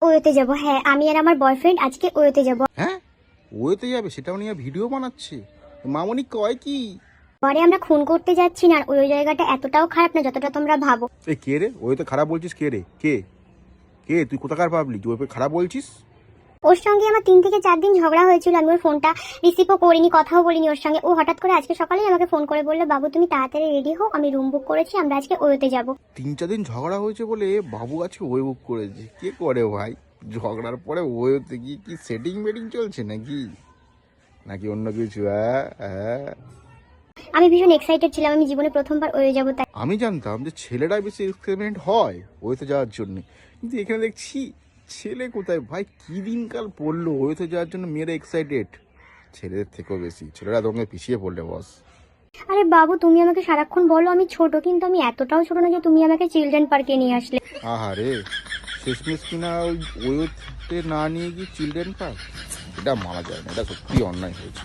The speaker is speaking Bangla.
ওয়েতে যাব। হ্যাঁ, আমি আর আমার বয়ফ্রেন্ড আজকে ওয়েতে যাব। হ্যাঁ, ওয়েতে যাবে, সেটাও নিয়ে ভিডিও বানাচ্ছে। মামনি কয় কি? পরে আমরা খুন করতে যাচ্ছি না, আর ওই জায়গাটা এতটাও খারাপ না যতটা তোমরা ভাবো। এই কে রে? ওয়েতে খারাপ বলছিস? কে রে? কে কে তুই কোথাকার পাবলিক তুই ওকে খারাপ বলছিস? ওর সঙ্গে আমার 3 থেকে 4 দিন ঝগড়া হয়েছিল, আমি ওর ফোনটা রিসিভও করিনি, কথাও বলিনি ওর সঙ্গে। ও হঠাৎ করে আজকে সকালেই আমাকে ফোন করে বললো, বাবু তুমি তাড়াতাড়ি রেডি হও, আমি রুম বুক করেছি, আমরা আজকে ওয়েতে যাব। 3-4 দিন ঝগড়া হয়েছে বলে বাবু আজকে ওয়ে বুক করেছে? কে করে ভাই? ঝগড়ার পরে ওয়েতে গিয়ে কি সেটিং বেটিং চলছে নাকি নাকি অন্য কিছু? আমি ভীষণ এক্সাইটেড ছিলাম, আমি জীবনে প্রথমবার ওয়ে যাব। তাই আমি জানতাম যে ছেলেরা বেশি এক্সপেরিমেন্ট হয় ওয়েতে যাওয়ার জন্য, কিন্তু এখানে দেখছি ছেলে কোথায় ভাই? কি দিনকাল পড়লো ওয়েতে যাওয়ার জন্য মেয়েরা এক্সাইটেড? ছেলেদের থেকেও বেশি ছেলেরা তোমাকে পিছিয়ে পড়লে বস। আরে বাবু, তুমি আমাকে সারাক্ষণ বলো আমি ছোট, কিন্তু আমি এতটাও ছোট না যে তুমি আমাকে চিলড্রেন পার্কে নিয়ে আসলে। আহারে, শেষমেশ কিনা ওই ওয়েতে না নিয়ে গিয়ে চিলড্রেন পার্ক? এটা মানা যায় না, এটা সত্যি অন্যায় হয়েছে।